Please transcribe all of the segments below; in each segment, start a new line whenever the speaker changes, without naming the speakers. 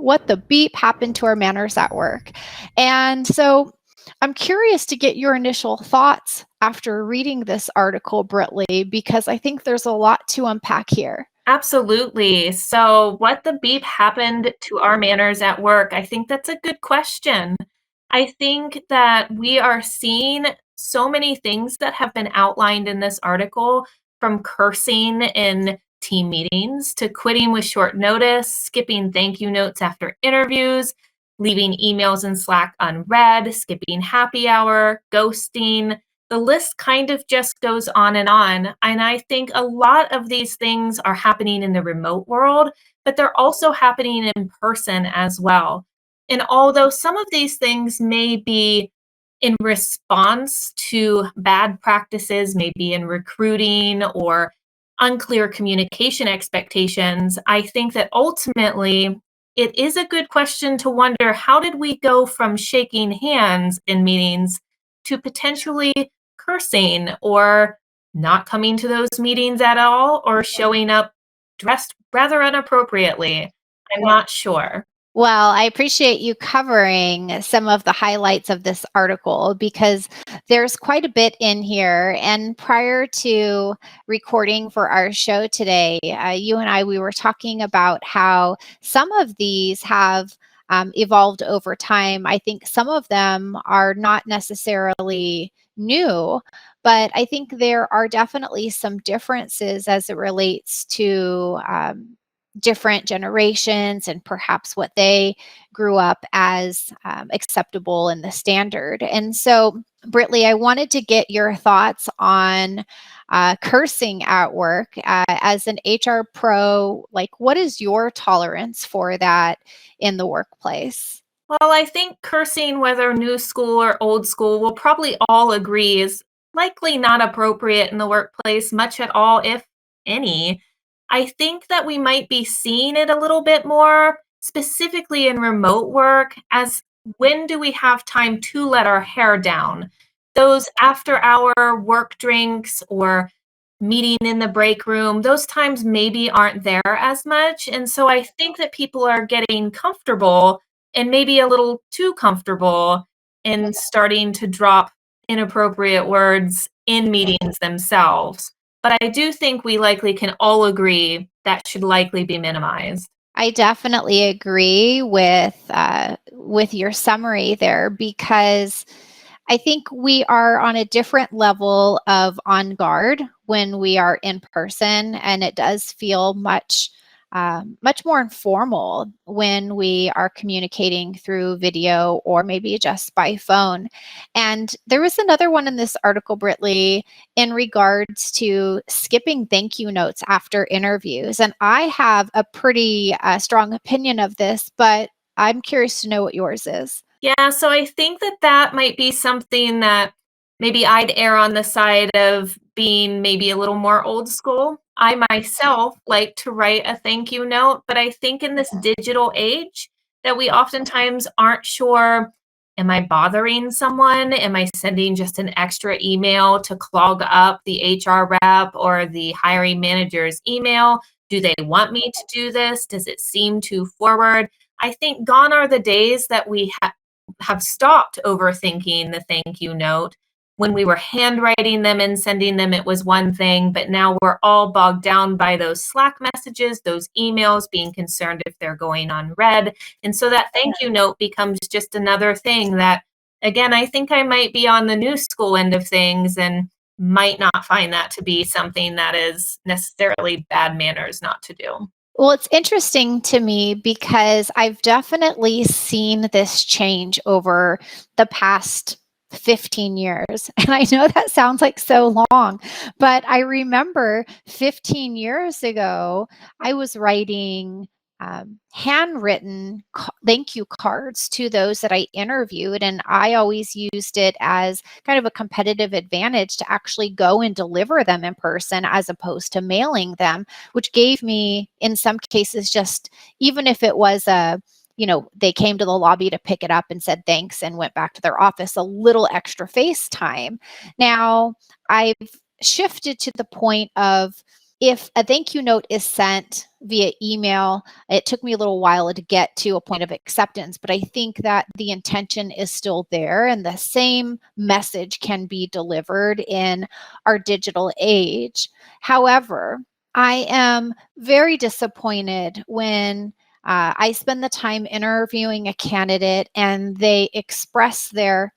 what the beep happened to our manners at work. And so I'm curious to get your initial thoughts after reading this article, Brittleigh, because I think there's a lot to unpack here.
Absolutely. So, what the beep happened to our manners at work? I think that's a good question. I think that we are seeing so many things that have been outlined in this article, from cursing in team meetings to quitting with short notice, skipping thank you notes after interviews, leaving emails in Slack unread, skipping happy hour, ghosting. The list kind of just goes on. And I think a lot of these things are happening in the remote world, but they're also happening in person as well. And although some of these things may be in response to bad practices, maybe in recruiting or unclear communication expectations, I think that ultimately it is a good question to wonder, how did we go from shaking hands in meetings to potentially cursing or not coming to those meetings at all, or showing up dressed rather inappropriately? I'm not sure.
Well, I appreciate you covering some of the highlights of this article because there's quite a bit in here. And prior to recording for our show today, you and I, we were talking about how some of these have evolved over time. I think some of them are not necessarily new, but I think there are definitely some differences as it relates to different generations and perhaps what they grew up as acceptable in the standard. And so, Brittleigh, I wanted to get your thoughts on cursing at work. As an HR pro, like, what is your tolerance for that in the workplace?
Well, I think cursing, whether new school or old school, we'll probably all agree is likely not appropriate in the workplace, much at all, if any. I think that we might be seeing it a little bit more, specifically in remote work, as when do we have time to let our hair down? Those after hour work drinks or meeting in the break room, those times maybe aren't there as much. And so I think that people are getting comfortable and maybe a little too comfortable in starting to drop inappropriate words in meetings themselves. But I do think we likely can all agree that should likely be minimized.
I definitely agree with your summary there because I think we are on a different level of on guard when we are in person, and it does feel much more informal when we are communicating through video or maybe just by phone. And there was another one in this article, Brittleigh, in regards to skipping thank you notes after interviews. And I have a pretty strong opinion of this, but I'm curious to know what yours is.
Yeah, so I think that that might be something that maybe I'd err on the side of being maybe a little more old school. I myself like to write a thank you note, but I think in this digital age that we oftentimes aren't sure, am I bothering someone? Am I sending just an extra email to clog up the HR rep or the hiring manager's email? Do they want me to do this? Does it seem too forward? I think gone are the days that we have stopped overthinking the thank you note. When we were handwriting them and sending them, it was one thing, but now we're all bogged down by those Slack messages, those emails, being concerned if they're going unread. And so that thank you note becomes just another thing that, again, I think I might be on the new school end of things and might not find that to be something that is necessarily bad manners not to do.
Well, it's interesting to me because I've definitely seen this change over the past 15 years. And I know that sounds like so long, but I remember 15 years ago, I was writing handwritten thank you cards to those that I interviewed. And I always used it as kind of a competitive advantage to actually go and deliver them in person as opposed to mailing them, which gave me, in some cases, just even if it was they came to the lobby to pick it up and said thanks and went back to their office, a little extra face time. Now, I've shifted to the point of if a thank you note is sent via email, it took me a little while to get to a point of acceptance, but I think that the intention is still there and the same message can be delivered in our digital age. However, I am very disappointed when I spend the time interviewing a candidate and they express their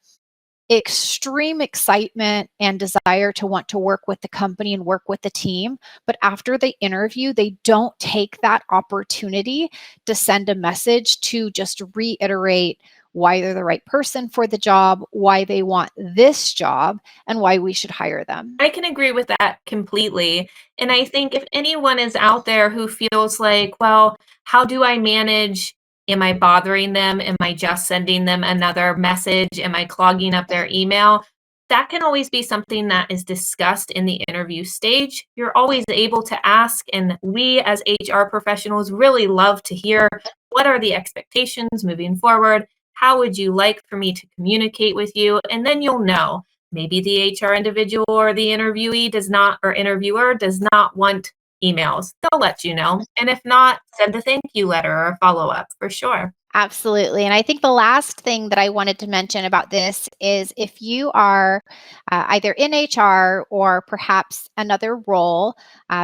extreme excitement and desire to want to work with the company and work with the team. But after they interview, they don't take that opportunity to send a message to just reiterate why they're the right person for the job, why they want this job, and why we should hire them.
I can agree with that completely. And I think if anyone is out there who feels like, well, how do I manage? Am I bothering them? Am I just sending them another message? Am I clogging up their email? That can always be something that is discussed in the interview stage. You're always able to ask, and we as HR professionals really love to hear what are the expectations moving forward? How would you like for me to communicate with you? And then you'll know. Maybe the HR individual or the interviewee does not, or interviewer does not want emails. They'll let you know. And if not, send a thank you letter or follow up for sure.
Absolutely. And I think the last thing that I wanted to mention about this is if you are either in HR or perhaps another role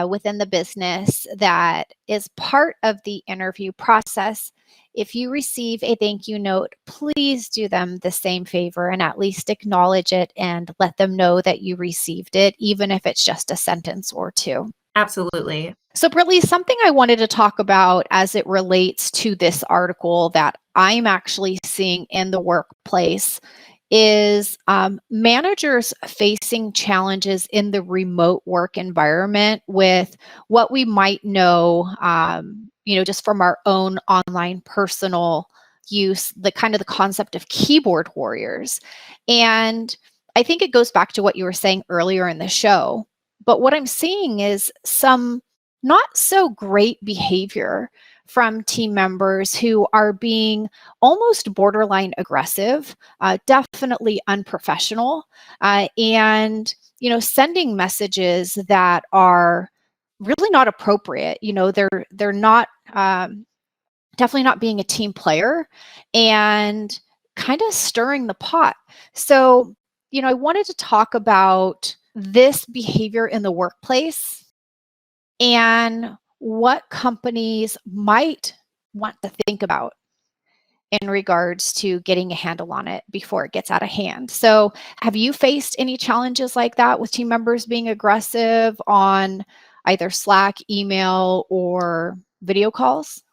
within the business that is part of the interview process, if you receive a thank you note, please do them the same favor and at least acknowledge it and let them know that you received it, even if it's just a sentence or two.
Absolutely.
So, Brittleigh, something I wanted to talk about as it relates to this article that I'm actually seeing in the workplace is managers facing challenges in the remote work environment with what we might know, just from our own online personal use, the kind of the concept of keyboard warriors. And I think it goes back to what you were saying earlier in the show. But what I'm seeing is some not so great behavior from team members who are being almost borderline aggressive, definitely unprofessional, and sending messages that are really not appropriate. They're not definitely not being a team player and kind of stirring the pot. So, I wanted to talk about this behavior in the workplace and what companies might want to think about in regards to getting a handle on it before it gets out of hand. So, have you faced any challenges like that with team members being aggressive on either Slack, email, or video calls?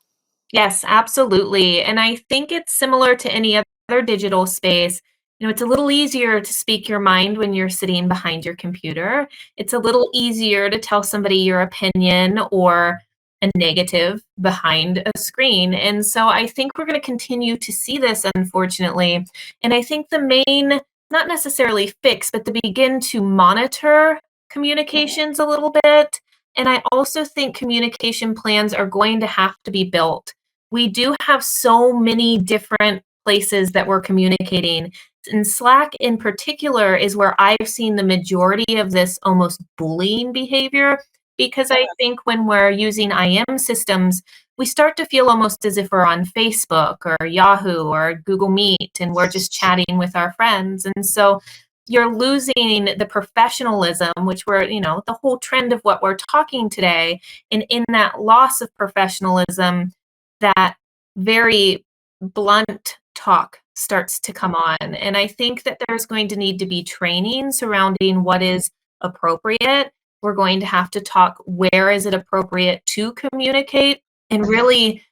Yes, absolutely. And I think it's similar to any other digital space. It's a little easier to speak your mind when you're sitting behind your computer. It's a little easier to tell somebody your opinion or a negative behind a screen. And so I think we're going to continue to see this, unfortunately. And I think the main, not necessarily fix, but to begin to monitor communications a little bit. And I also think communication plans are going to have to be built. We do have so many different places that we're communicating. And Slack in particular is where I've seen the majority of this almost bullying behavior because I think when we're using IM systems, we start to feel almost as if we're on Facebook or Yahoo or Google Meet and we're just chatting with our friends. And so you're losing the professionalism, which we're, the whole trend of what we're talking today. And in that loss of professionalism, that very blunt talk starts to come on. And I think that there's going to need to be training surrounding what is appropriate. We're going to have to talk where is it appropriate to communicate and really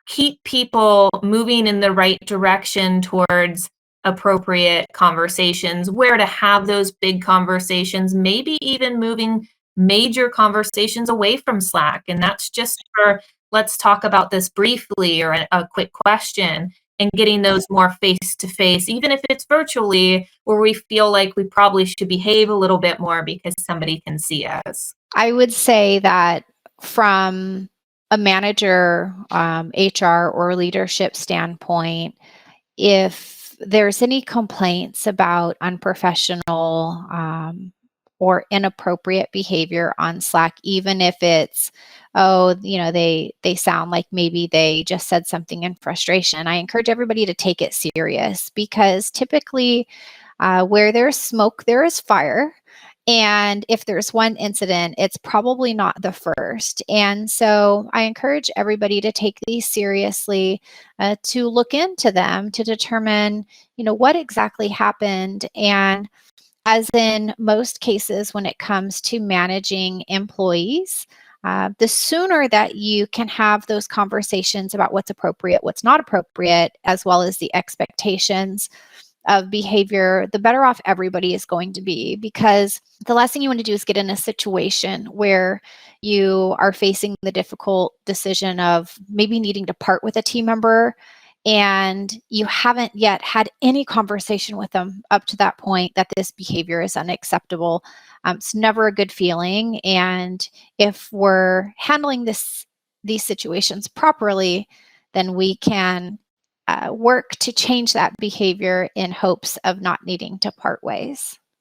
keep people moving in the right direction towards appropriate conversations, where to have those big conversations, maybe even moving major conversations away from Slack. And that's just for let's talk about this briefly or a quick question and getting those more face to face, even if it's virtually, where we feel like we probably should behave a little bit more because somebody can see us.
I would say that from a manager, HR, or leadership standpoint, if there's any complaints about unprofessional or inappropriate behavior on Slack, even if it's, they sound like maybe they just said something in frustration. I encourage everybody to take it serious, because typically where there's smoke, there is fire. And if there's one incident, it's probably not the first. And so I encourage everybody to take these seriously, to look into them, to determine, what exactly happened. And as in most cases, when it comes to managing employees, the sooner that you can have those conversations about what's appropriate, what's not appropriate, as well as the expectations of behavior, the better off everybody is going to be. Because the last thing you want to do is get in a situation where you are facing the difficult decision of maybe needing to part with a team member, and you haven't yet had any conversation with them up to that point that this behavior is unacceptable. It's never a good feeling. And if we're handling these situations properly, then we can work to change that behavior in hopes of not needing to part ways.